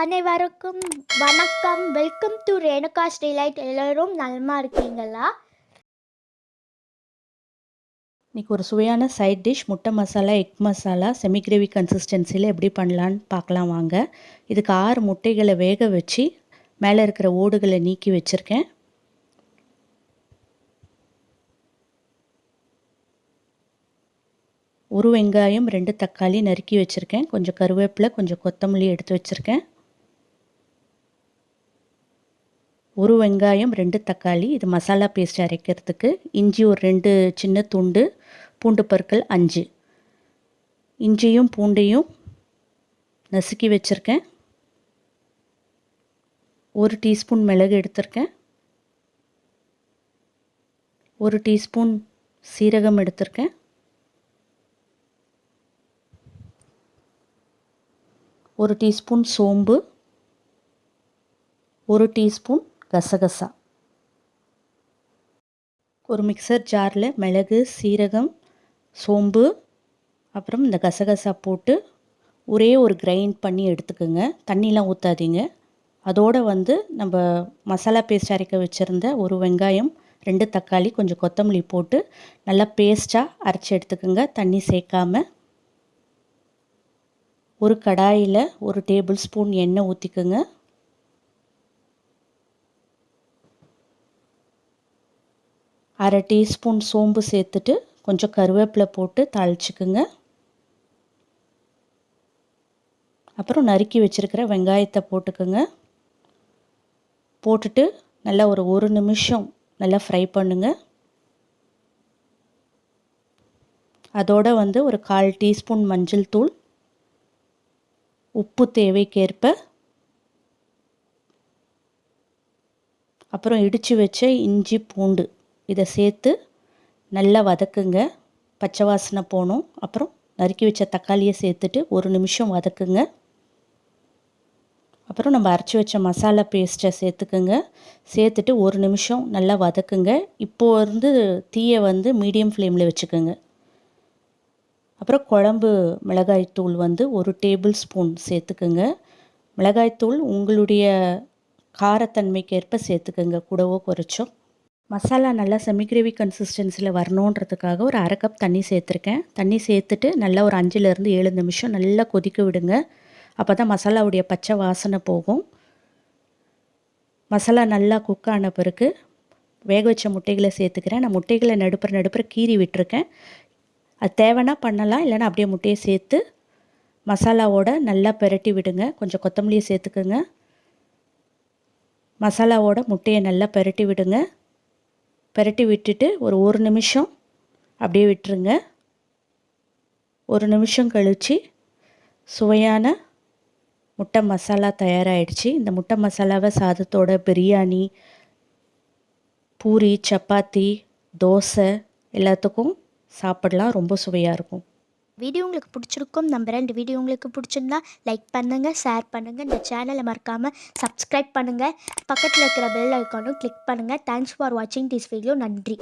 அனைவருக்கும் வணக்கம். Welcome to Renuka's delight. எல்லோரும் நலமா இருக்கீங்களா? இன்றைக்கி ஒரு சுவையான சைட் டிஷ் முட்டை masala egg masala semi gravy கன்சிஸ்டன்சியில் எப்படி பண்ணலான்னு பார்க்கலாம் வாங்க. இதுக்கு 6 முட்டைகளை வேக வச்சு மேலே இருக்கிற ஓடுகளை நீக்கி வச்சுருக்கேன். ஒரு வெங்காயம் 2 தக்காளி நறுக்கி வச்சுருக்கேன். கொஞ்சம் கருவேப்பிலை, கொஞ்சம் கொத்தமல்லி எடுத்து வச்சுருக்கேன். ஒரு வெங்காயம் 2 தக்காளி, இது மசாலா பேஸ்ட் அரைக்கிறதுக்கு. இஞ்சி ஒரு 2 சின்ன துண்டு, பூண்டு பற்கள் 5. இஞ்சியும் பூண்டையும் நசுக்கி வச்சுருக்கேன். 1 டீஸ்பூன் மிளகு எடுத்திருக்கேன். 1 டீஸ்பூன் சீரகம் எடுத்திருக்கேன். 1 டீஸ்பூன் சோம்பு, 1 டீஸ்பூன் கசகசா. ஒரு மிக்சர் ஜாரில் மிளகு, சீரகம், சோம்பு, அப்புறம் இந்த கசகசா போட்டு ஒரே ஒரு கிரைண்ட் பண்ணி எடுத்துக்கோங்க. தண்ணிலாம் ஊற்றாதீங்க. அதோடு நம்ம மசாலா பேஸ்ட் அரைக்க வச்சுருந்த ஒரு வெங்காயம், 2 தக்காளி, கொஞ்சம் கொத்தமல்லி போட்டு நல்லா பேஸ்ட்டாக அரைச்சி எடுத்துக்கோங்க, தண்ணி சேர்க்காம. ஒரு கடாயில் 1 டேபிள் ஸ்பூன் எண்ணெய் ஊற்றிக்கோங்க. அரை டீஸ்பூன் சோம்பு சேர்த்துட்டு கொஞ்சம் கருவேப்பிலை போட்டு தாளிச்சுக்குங்க. அப்புறம் நறுக்கி வச்சுருக்கிற வெங்காயத்தை போட்டுக்குங்க. போட்டுட்டு நல்லா ஒரு நிமிஷம் நல்லா ஃப்ரை பண்ணுங்க. அதோட ஒரு 1/4 டீஸ்பூன் மஞ்சள் தூள், உப்பு தேவைக்கேற்ப, அப்புறம் இடித்து வச்ச இஞ்சி பூண்டு இதை சேர்த்து நல்லா வதக்குங்க. பச்சை வாசனை போகணும். அப்புறம் நறுக்கி வச்ச தக்காளியை சேர்த்துட்டு 1 நிமிஷம் வதக்குங்க. அப்புறம் நம்ம அரைச்சி வச்ச மசாலா பேஸ்ட்டை சேர்த்துக்குங்க. சேர்த்துட்டு 1 நிமிஷம் நல்லா வதக்குங்க. இப்போது தீயை மீடியம் ஃப்ளேமில் வச்சுக்கோங்க. அப்புறம் குழம்பு மிளகாய்த்தூள் 1 டேபிள் ஸ்பூன் சேர்த்துக்குங்க. மிளகாய்த்தூள் உங்களுடைய காரத்தன்மைக்கேற்ப சேர்த்துக்குங்க, கூடவோ குறைச்சோ. மசாலா நல்லா செமி கிரேவி கன்சிஸ்டன்சியில் வரணுன்றதுக்காக ஒரு 1/2 கப் தண்ணி சேர்த்துருக்கேன். தண்ணி சேர்த்துட்டு நல்லா ஒரு 5லேருந்து 7 நிமிஷம் நல்லா கொதிக்க விடுங்க. அப்போ தான் மசாலாவுடைய பச்சை வாசனை போகும். மசாலா நல்லா குக் ஆன பிறகு வேக வச்ச முட்டைகளை சேர்த்துக்கிறேன். நான் முட்டைகளை நடுப்புற கீறி விட்டுருக்கேன். அது தேவைன்னா பண்ணலாம், இல்லைன்னா அப்படியே முட்டையை சேர்த்து மசாலாவோட நல்லா பெரட்டி விடுங்க. கொஞ்சம் கொத்தமல்லியை சேர்த்துக்குங்க. மசாலாவோட முட்டையை நல்லா பெரட்டி விடுங்க. பெரட்டி விட்டுட்டு ஒரு நிமிஷம் அப்படியே விட்டுருங்க. 1 நிமிஷம் கழித்து சுவையான முட்டை மசாலா தயாராகிடுச்சு. இந்த முட்டை மசாலாவை சாதத்தோட பிரியாணி, பூரி, சப்பாத்தி, தோசை எல்லாத்துக்கும் சாப்பிடலாம். ரொம்ப சுவையாக இருக்கும். வீடியோ உங்களுக்கு பிடிச்சிருக்கும் நம்புகிறேன். இந்த வீடியோ உங்களுக்கு பிடிச்சிருந்தா லைக் பண்ணுங்கள், ஷேர் பண்ணுங்கள். இந்த சேனலை மறக்காமல் சப்ஸ்கிரைப் பண்ணுங்கள். பக்கத்தில் இருக்கிற பெல் ஐக்கானும் கிளிக் பண்ணுங்கள். தேங்க்ஸ் ஃபார் வாட்சிங் திஸ் வீடியோ. நன்றி.